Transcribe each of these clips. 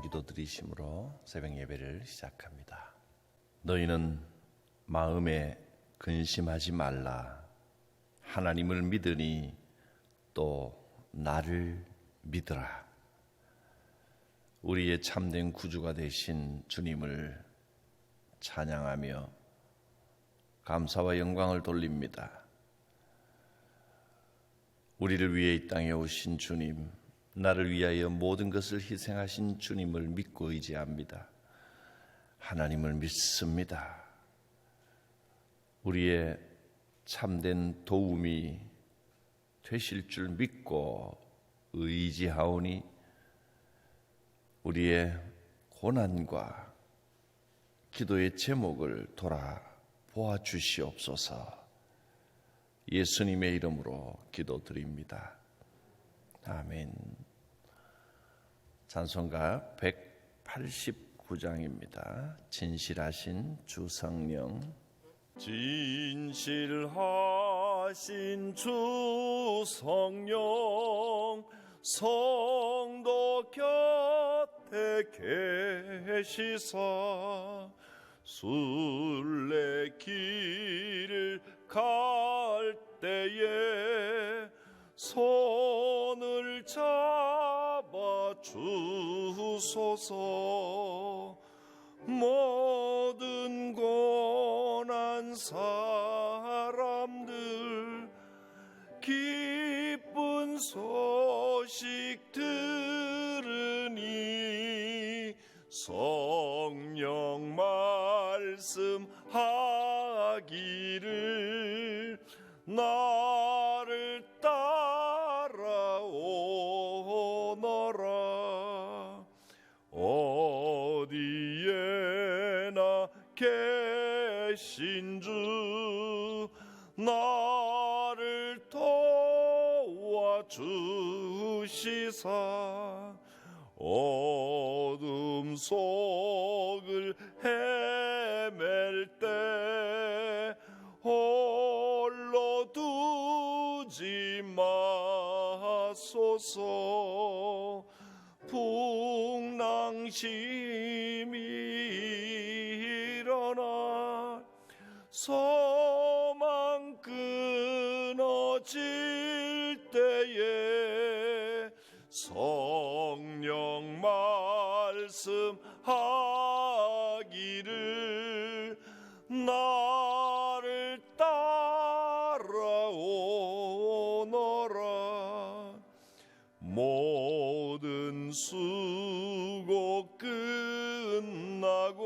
기도 드리심으로 새벽 예배를 시작합니다. 너희는 마음에 근심하지 말라. 하나님을 믿으니 또 나를 믿으라. 우리의 참된 구주가 되신 주님을 찬양하며 감사와 영광을 돌립니다. 우리를 위해 이 땅에 오신 주님, 나를 위하여 모든 것을 희생하신 주님을 믿고 의지합니다. 하나님을 믿습니다. 우리의 참된 도움이 되실 줄 믿고 의지하오니 우리의 고난과 기도의 제목을 돌아보아 주시옵소서. 예수님의 이름으로 기도드립니다. 아멘. 찬송가 189장입니다. 진실하신 주 성령. 진실하신 주 성령, 성도 곁에 계시사 순례길을 갈 때에 손을 잡아 주소서. 모든 고난 사람들 기쁜 소식 들으니 성령 말씀하기를 나를 따라오너라. 어디에나 계신 주 나를 도와주시사 어둠 속을 헤맬 때 홀로 두지 마소서. 풍랑심이 일어나 소망 끊어질 때에 성령 말씀하기를 나를 따라오너라. 모든 수고 끝나고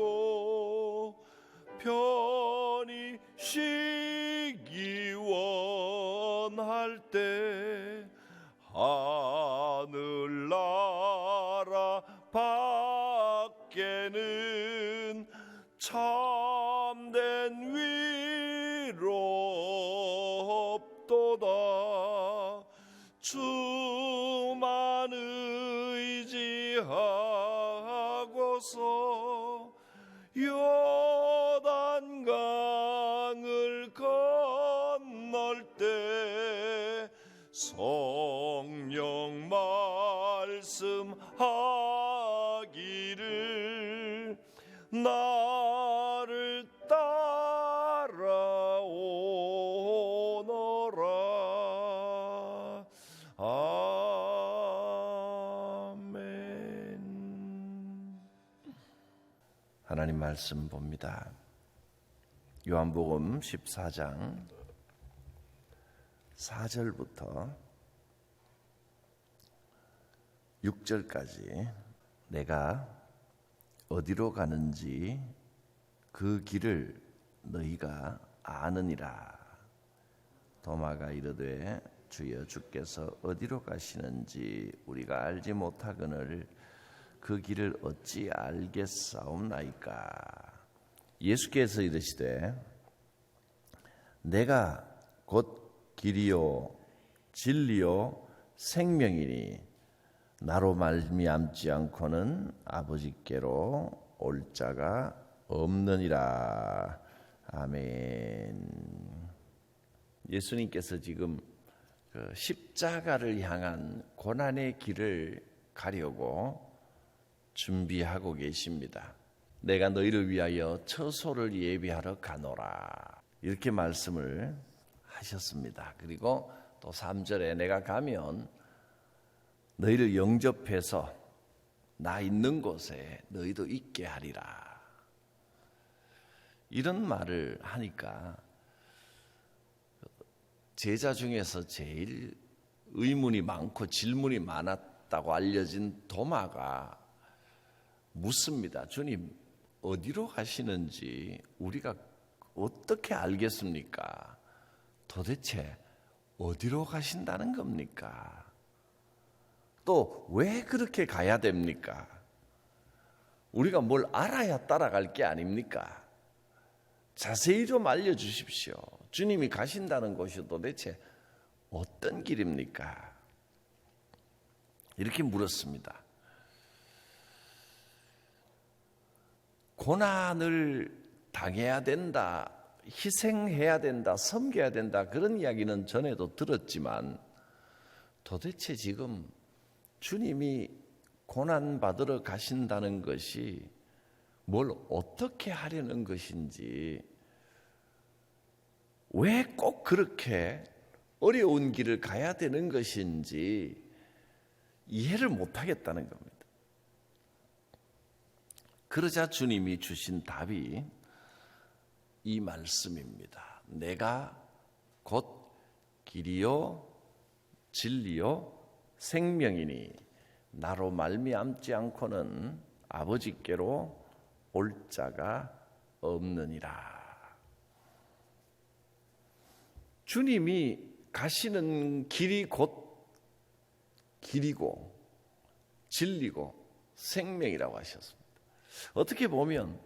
편히 쉬기 원할 때 하늘나라 밖에는 참된 위로 없도다. 주만 의지하고서 요단강을 건널 때 성령 말씀하기를 나를 따라오너라. 아멘. 하나님 말씀 봅니다. 요한복음 14장 4절부터 6절까지 내가 어디로 가는지 그 길을 너희가 아느니라. 도마가 이르되 주여 주께서 어디로 가시는지 우리가 알지 못하거늘 그 길을 어찌 알겠사옵나이까. 예수께서 이르시되 내가 곧 길이요 진리요 생명이니 나로 말미암지 않고는 아버지께로 올 자가 없느니라. 아멘. 예수님께서 지금 십자가를 향한 고난의 길을 가려고 준비하고 계십니다. 내가 너희를 위하여 처소를 예비하러 가노라. 이렇게 말씀을 하셨습니다. 그리고 또 3절에 내가 가면 너희를 영접해서 나 있는 곳에 너희도 있게 하리라. 이런 말을 하니까 제자 중에서 제일 의문이 많고 질문이 많았다고 알려진 도마가 묻습니다. 주님, 어디로 가시는지 우리가 어떻게 알겠습니까? 도대체 어디로 가신다는 겁니까? 또 왜 그렇게 가야 됩니까? 우리가 뭘 알아야 따라갈 게 아닙니까? 자세히 좀 알려주십시오. 주님이 가신다는 곳이 도대체 어떤 길입니까? 이렇게 물었습니다. 고난을 당해야 된다, 희생해야 된다, 섬겨야 된다, 그런 이야기는 전에도 들었지만 도대체 지금 주님이 고난받으러 가신다는 것이 뭘 어떻게 하려는 것인지, 왜 꼭 그렇게 어려운 길을 가야 되는 것인지 이해를 못하겠다는 겁니다. 그러자 주님이 주신 답이 이 말씀입니다. 내가 곧 길이요 진리요 생명이니 나로 말미암지 않고는 아버지께로 올 자가 없느니라. 주님이 가시는 길이 곧 길이고 진리고 생명이라고 하셨습니다. 어떻게 보면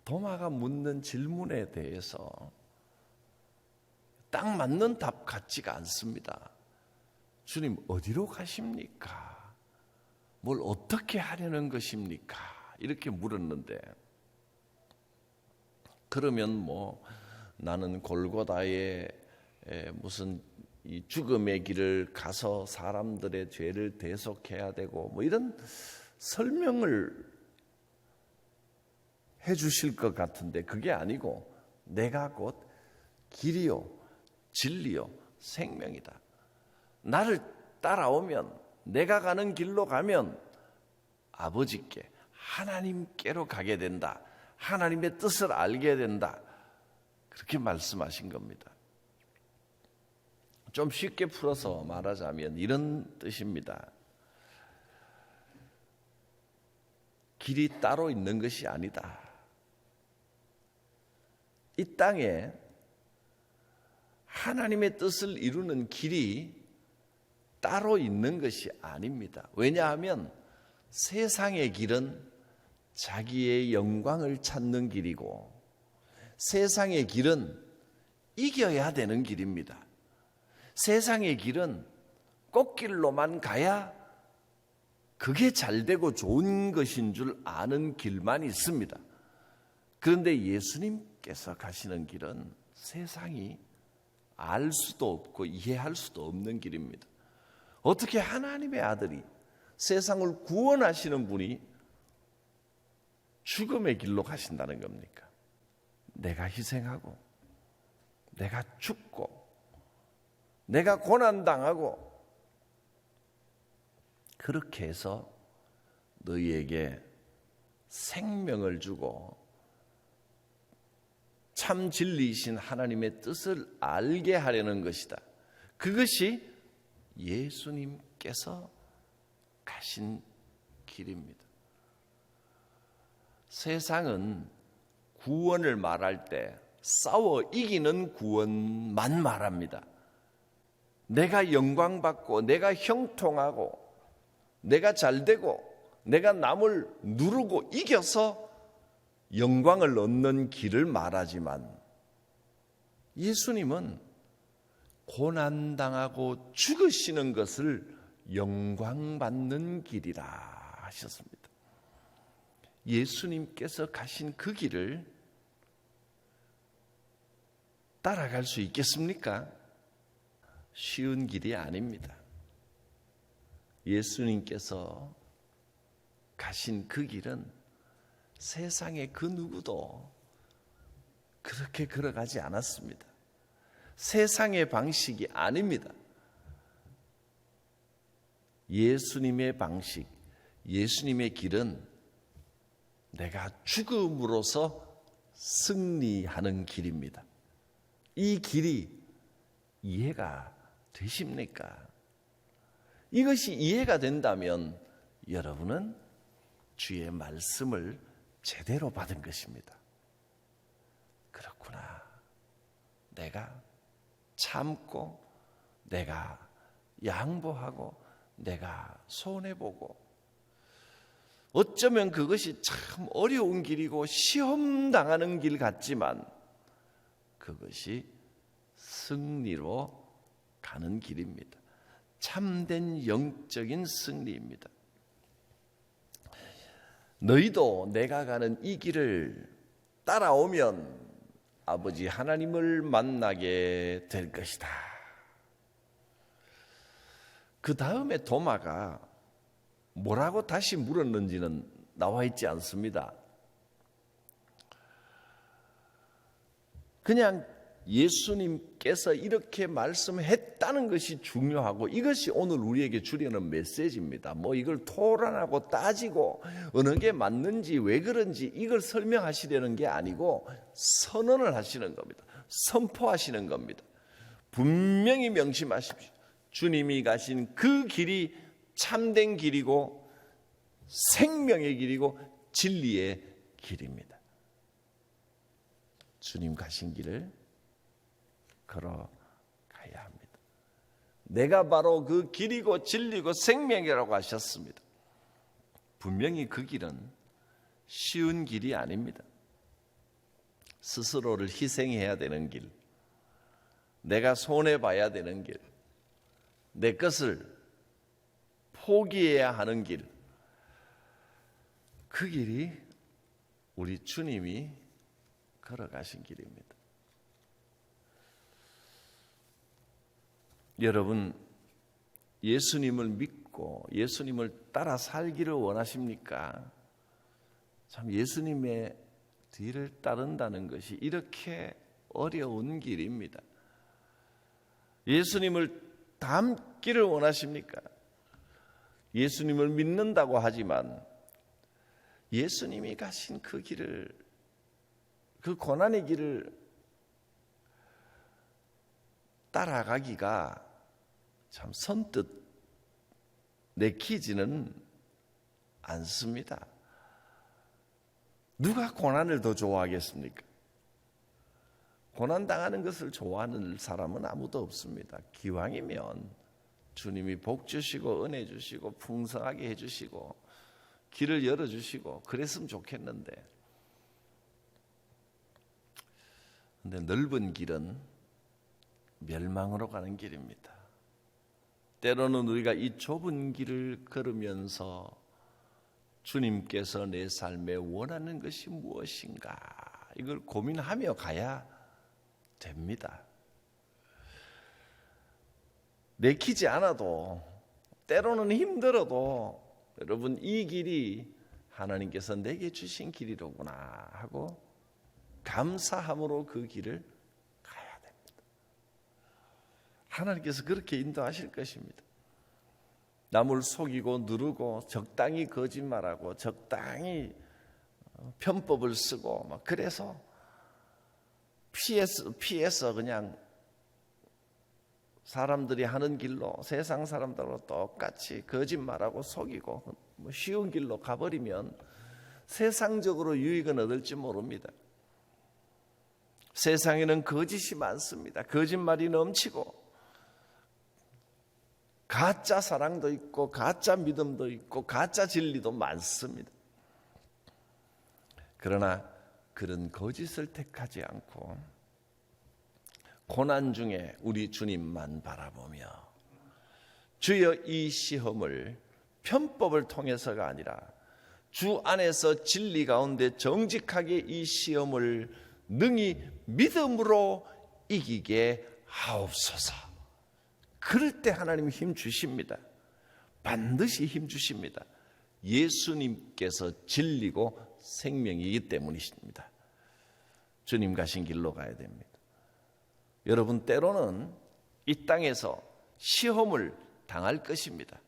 도마가 묻는 질문에 대해서 딱 맞는 답 같지가 않습니다. 주님, 어디로 가십니까? 뭘 어떻게 하려는 것입니까? 이렇게 물었는데, 그러면 나는 골고다에 무슨 이 죽음의 길을 가서 사람들의 죄를 대속해야 되고 이런 설명을 해 주실 것 같은데, 그게 아니고 내가 곧 길이요 진리요 생명이다. 나를 따라오면, 내가 가는 길로 가면 아버지께, 하나님께로 가게 된다. 하나님의 뜻을 알게 된다. 그렇게 말씀하신 겁니다. 좀 쉽게 풀어서 말하자면 이런 뜻입니다. 길이 따로 있는 것이 아니다. 이 땅에 하나님의 뜻을 이루는 길이 따로 있는 것이 아닙니다. 왜냐하면 세상의 길은 자기의 영광을 찾는 길이고, 세상의 길은 이겨야 되는 길입니다. 세상의 길은 꽃길로만 가야 그게 잘되고 좋은 것인 줄 아는 길만 있습니다. 그런데 예수님께서 가시는 길은 세상이 알 수도 없고 이해할 수도 없는 길입니다. 어떻게 하나님의 아들이, 세상을 구원하시는 분이 죽음의 길로 가신다는 겁니까? 내가 희생하고, 내가 죽고, 내가 고난당하고, 그렇게 해서 너희에게 생명을 주고 참 진리이신 하나님의 뜻을 알게 하려는 것이다. 그것이 예수님께서 가신 길입니다. 세상은 구원을 말할 때 싸워 이기는 구원만 말합니다. 내가 영광받고, 내가 형통하고, 내가 잘되고, 내가 남을 누르고 이겨서 영광을 얻는 길을 말하지만, 예수님은 고난당하고 죽으시는 것을 영광받는 길이라 하셨습니다. 예수님께서 가신 그 길을 따라갈 수 있겠습니까? 쉬운 길이 아닙니다. 예수님께서 가신 그 길은 세상의 그 누구도 그렇게 걸어가지 않았습니다. 세상의 방식이 아닙니다. 예수님의 방식, 예수님의 길은 내가 죽음으로써 승리하는 길입니다. 이 길이 이해가 되십니까? 이것이 이해가 된다면 여러분은 주의 말씀을 제대로 받은 것입니다. 그렇구나. 내가 참고, 내가 양보하고, 내가 손해보고, 어쩌면 그것이 참 어려운 길이고 시험 당하는 길 같지만 그것이 승리로 가는 길입니다. 참된 영적인 승리입니다. 너희도 내가 가는 이 길을 따라오면 아버지 하나님을 만나게 될 것이다. 그 다음에 도마가 뭐라고 다시 물었는지는 나와 있지 않습니다. 그냥 예수님께서 이렇게 말씀했다는 것이 중요하고 이것이 오늘 우리에게 주려는 메시지입니다. 뭐 이걸 토론하고 따지고 어느 게 맞는지 왜 그런지 이걸 설명하시려는 게 아니고 선언을 하시는 겁니다. 선포하시는 겁니다. 분명히 명심하십시오. 주님이 가신 그 길이 참된 길이고 생명의 길이고 진리의 길입니다. 주님 가신 길을 걸어가야 합니다. 내가 바로 그 길이고 진리고 생명이라고 하셨습니다. 분명히 그 길은 쉬운 길이 아닙니다. 스스로를 희생해야 되는 길, 내가 손해봐야 되는 길, 내 것을 포기해야 하는 길, 그 길이 우리 주님이 걸어가신 길입니다. 여러분, 예수님을 믿고 예수님을 따라 살기를 원하십니까? 참 예수님의 뒤를 따른다는 것이 이렇게 어려운 길입니다. 예수님을 닮기를 원하십니까? 예수님을 믿는다고 하지만 예수님이 가신 그 길을, 그 고난의 길을 따라가기가 참 선뜻 내키지는 않습니다. 누가 고난을 더 좋아하겠습니까? 고난당하는 것을 좋아하는 사람은 아무도 없습니다. 기왕이면 주님이 복 주시고 은혜 주시고 풍성하게 해주시고 길을 열어주시고 그랬으면 좋겠는데, 근데 넓은 길은 멸망으로 가는 길입니다. 때로는 우리가 이 좁은 길을 걸으면서 주님께서 내 삶에 원하는 것이 무엇인가 이걸 고민하며 가야 됩니다. 내키지 않아도 때로는 힘들어도 여러분 이 길이 하나님께서 내게 주신 길이로구나 하고 감사함으로 그 길을 가야 됩니다. 하나님께서 그렇게 인도하실 것입니다. 남을 속이고 누르고 적당히 거짓말하고 적당히 편법을 쓰고 막 그래서 피해서 그냥 사람들이 하는 길로 세상 사람들하고 똑같이 거짓말하고 속이고 쉬운 길로 가버리면 세상적으로 유익은 얻을지 모릅니다. 세상에는 거짓이 많습니다. 거짓말이 넘치고 가짜 사랑도 있고 가짜 믿음도 있고 가짜 진리도 많습니다. 그러나 그런 거짓을 택하지 않고 고난 중에 우리 주님만 바라보며 주여 이 시험을 편법을 통해서가 아니라 주 안에서 진리 가운데 정직하게 이 시험을 능히 믿음으로 이기게 하옵소서. 그럴 때 하나님 힘 주십니다. 반드시 힘 주십니다. 예수님께서 진리고 생명이기 때문이십니다. 주님 가신 길로 가야 됩니다. 여러분, 때로는 이 땅에서 시험을 당할 것입니다.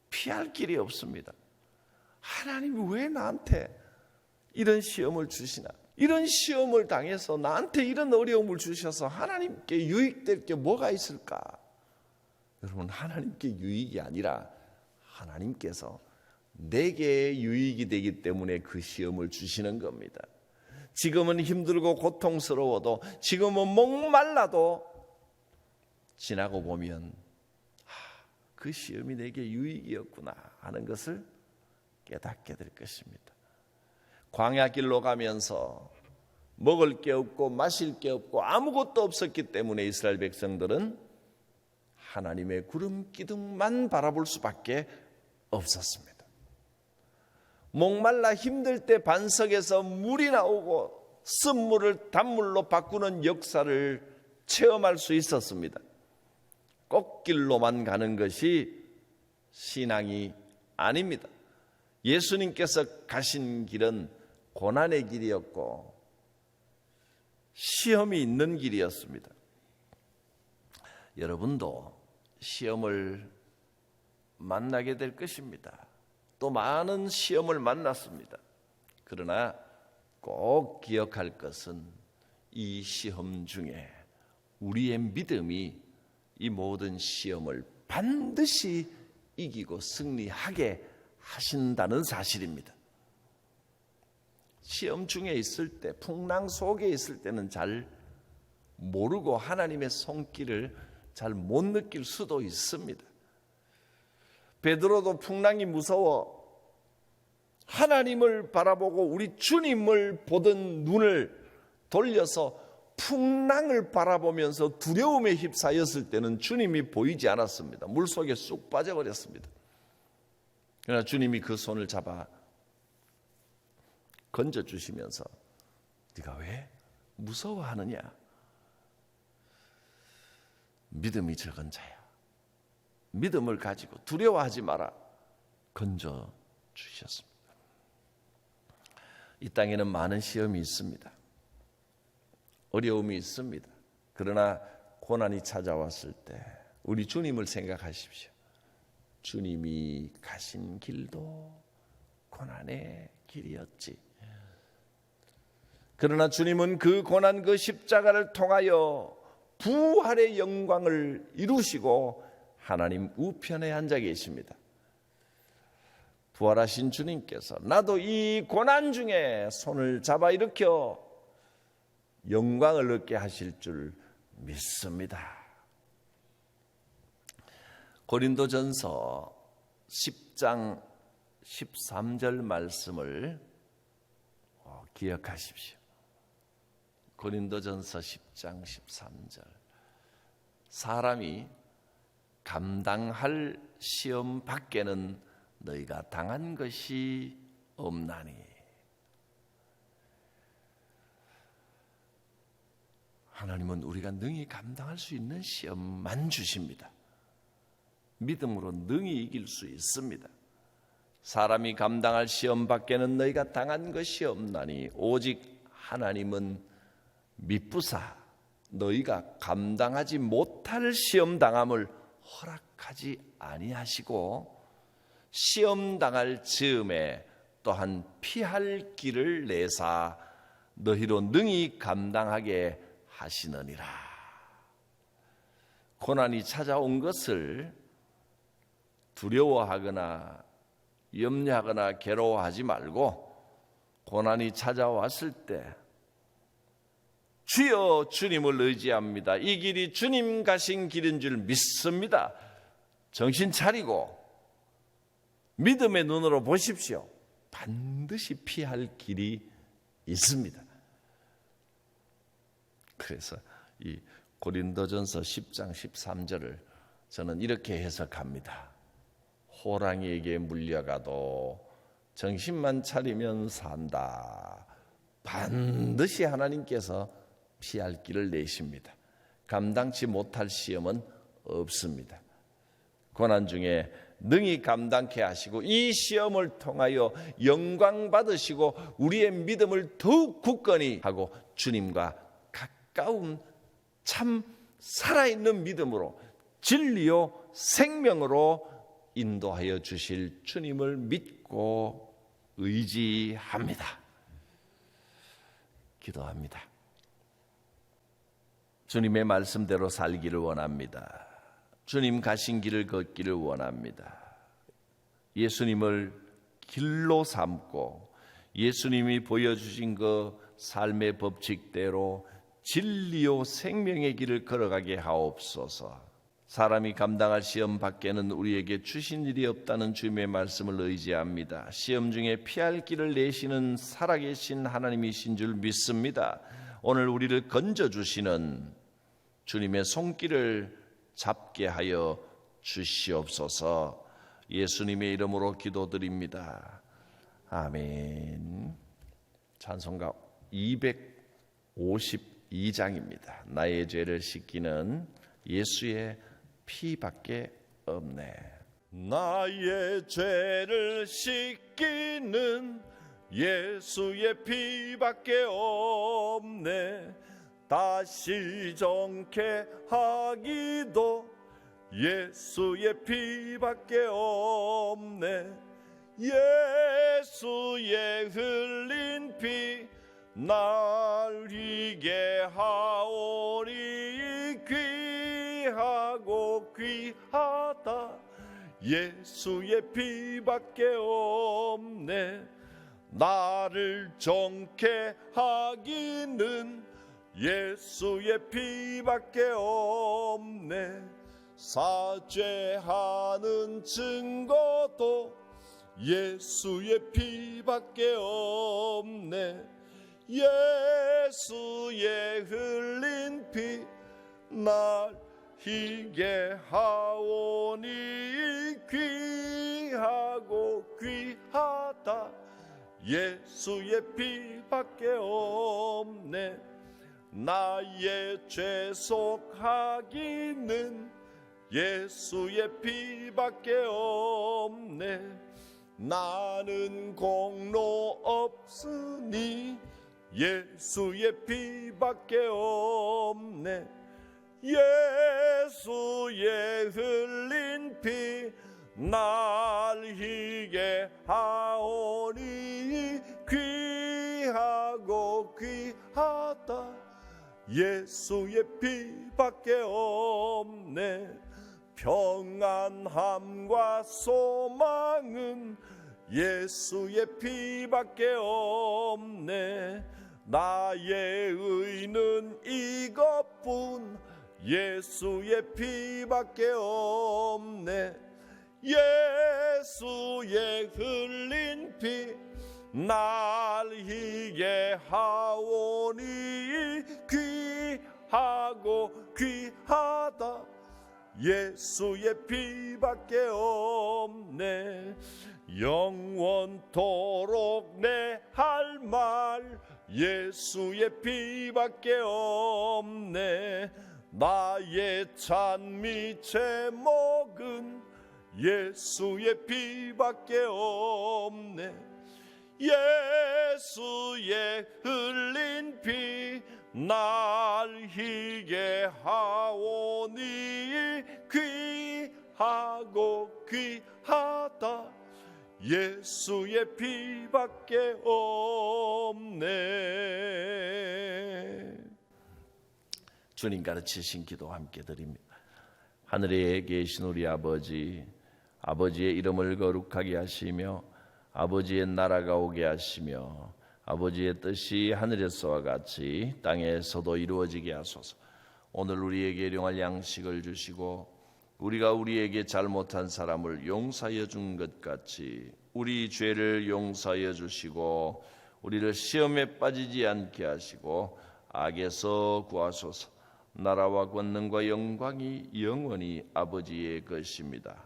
피할 길이 없습니다. 하나님이 왜 나한테 이런 시험을 주시나? 이런 시험을 당해서 나한테 이런 어려움을 주셔서 하나님께 유익될 게 뭐가 있을까? 여러분, 하나님께 유익이 아니라 하나님께서 내게 유익이 되기 때문에 그 시험을 주시는 겁니다. 지금은 힘들고 고통스러워도, 지금은 목말라도 지나고 보면 그 시험이 내게 유익이었구나 하는 것을 깨닫게 될 것입니다. 광야 길로 가면서 먹을 게 없고 마실 게 없고 아무것도 없었기 때문에 이스라엘 백성들은 하나님의 구름 기둥만 바라볼 수밖에 없었습니다. 목말라 힘들 때 반석에서 물이 나오고 쓴물을 단물로 바꾸는 역사를 체험할 수 있었습니다. 꽃길로만 가는 것이 신앙이 아닙니다. 예수님께서 가신 길은 고난의 길이었고 시험이 있는 길이었습니다. 여러분도 시험을 만나게 될 것입니다. 또 많은 시험을 만났습니다. 그러나 꼭 기억할 것은 이 시험 중에 우리의 믿음이 이 모든 시험을 반드시 이기고 승리하게 하신다는 사실입니다. 시험 중에 있을 때, 풍랑 속에 있을 때는 잘 모르고 하나님의 손길을 잘 못 느낄 수도 있습니다. 베드로도 풍랑이 무서워 하나님을 바라보고 우리 주님을 보던 눈을 돌려서 풍랑을 바라보면서 두려움에 휩싸였을 때는 주님이 보이지 않았습니다. 물속에 쑥 빠져버렸습니다. 그러나 주님이 그 손을 잡아 건져주시면서 네가 왜 무서워하느냐? 믿음이 적은 자야. 믿음을 가지고 두려워하지 마라. 건져주셨습니다. 이 땅에는 많은 시험이 있습니다. 어려움이 있습니다. 그러나 고난이 찾아왔을 때 우리 주님을 생각하십시오. 주님이 가신 길도 고난의 길이었지. 그러나 주님은 그 고난, 그 십자가를 통하여 부활의 영광을 이루시고 하나님 우편에 앉아 계십니다. 부활하신 주님께서 나도 이 고난 중에 손을 잡아 일으켜 영광을 얻게 하실 줄 믿습니다. 고린도전서 10장 13절 말씀을 기억하십시오. 고린도전서 10장 13절. 사람이 감당할 시험 밖에는 너희가 당한 것이 없나니. 하나님은 우리가 능히 감당할 수 있는 시험만 주십니다. 믿음으로 능히 이길 수 있습니다. 사람이 감당할 시험 밖에는 너희가 당한 것이 없나니 오직 하나님은 미쁘사 너희가 감당하지 못할 시험 당함을 허락하지 아니하시고 시험 당할 즈음에 또한 피할 길을 내사 너희로 능히 감당하게 하시느니라. 고난이 찾아온 것을 두려워하거나 염려하거나 괴로워하지 말고 고난이 찾아왔을 때 주여 주님을 의지합니다. 이 길이 주님 가신 길인 줄 믿습니다. 정신 차리고 믿음의 눈으로 보십시오. 반드시 피할 길이 있습니다. 그래서 이 고린도전서 10장 13절을 저는 이렇게 해석합니다. 호랑이에게 물려가도 정신만 차리면 산다. 반드시 하나님께서 피할 길을 내십니다. 감당치 못할 시험은 없습니다. 고난 중에 능히 감당케 하시고 이 시험을 통하여 영광 받으시고 우리의 믿음을 더욱 굳건히 하고 주님과 가까운 참 살아있는 믿음으로 진리요 생명으로 인도하여 주실 주님을 믿고 의지합니다. 기도합니다. 주님의 말씀대로 살기를 원합니다. 주님 가신 길을 걷기를 원합니다. 예수님을 길로 삼고 예수님이 보여주신 그 삶의 법칙대로 진리요 생명의 길을 걸어가게 하옵소서. 사람이 감당할 시험 밖에는 우리에게 주신 일이 없다는 주님의 말씀을 의지합니다. 시험 중에 피할 길을 내시는 살아계신 하나님이신 줄 믿습니다. 오늘 우리를 건져주시는 주님의 손길을 잡게 하여 주시옵소서. 예수님의 이름으로 기도드립니다. 아멘. 찬송가 252장입니다. 나의 죄를 씻기는 예수의 피밖에 없네. 나의 죄를 씻기는 예수의 피밖에 없네. 다시 정케 하기도 예수의 피밖에 없네. 예수의 흘린 피 날 희게 하오니 귀하고 귀하다. 예수의 피밖에 없네. 나를 정케 하기는 예수의 피밖에 없네. 사죄하는 증거도 예수의 피밖에 없네. 예수의 흘린 피 날 희게 하오니 귀하고 귀하다. 예수의 피밖에 없네. 나의 죄속하기는 예수의 피밖에 없네. 나는 공로 없으니 예수의 피밖에 없네. 예수의 흘린 피 날 희게 하오니 귀하고 귀하다. 예수의 피밖에 없네. 평안함과 소망은 예수의 피밖에 없네. 나의 의는 이것뿐 예수의 피밖에 없네. 예수의 흘린 피 날 희게 하오니 귀하고 귀하다. 예수의 피밖에 없네. 영원토록 내 할 말 예수의 피밖에 없네. 나의 찬미 제목은 예수의 피밖에 없네. 예수의 흘린 피 날 희게 하오니 귀하고 귀하다. 예수의 피밖에 없네. 주님 가르치신 기도 함께 드립니다. 하늘에 계신 우리 아버지, 아버지의 이름을 거룩하게 하시며 아버지의 나라가 오게 하시며 아버지의 뜻이 하늘에서와 같이 땅에서도 이루어지게 하소서. 오늘 우리에게 일용할 양식을 주시고 우리가 우리에게 잘못한 사람을 용서하여 준 것 같이 우리 죄를 용서하여 주시고 우리를 시험에 빠지지 않게 하시고 악에서 구하소서. 나라와 권능과 영광이 영원히 아버지의 것입니다.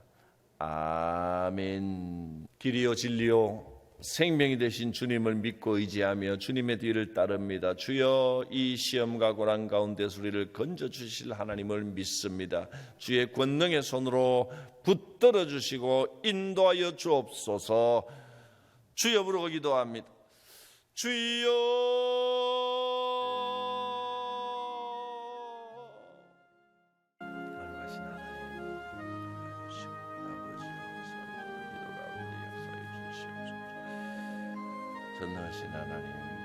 아멘. 길이요 진리요 생명이 되신 주님을 믿고 의지하며 주님의 뒤를 따릅니다. 주여, 이 시험과 고난 가운데서 우리를 건져주실 하나님을 믿습니다. 주의 권능의 손으로 붙들어 주시고 인도하여 주옵소서. 주여 부르고 기도합니다. 주여. 거룩하신 하나님, 아버지 기도 가운데 역사해 주시옵소서. 전능하신 하나님,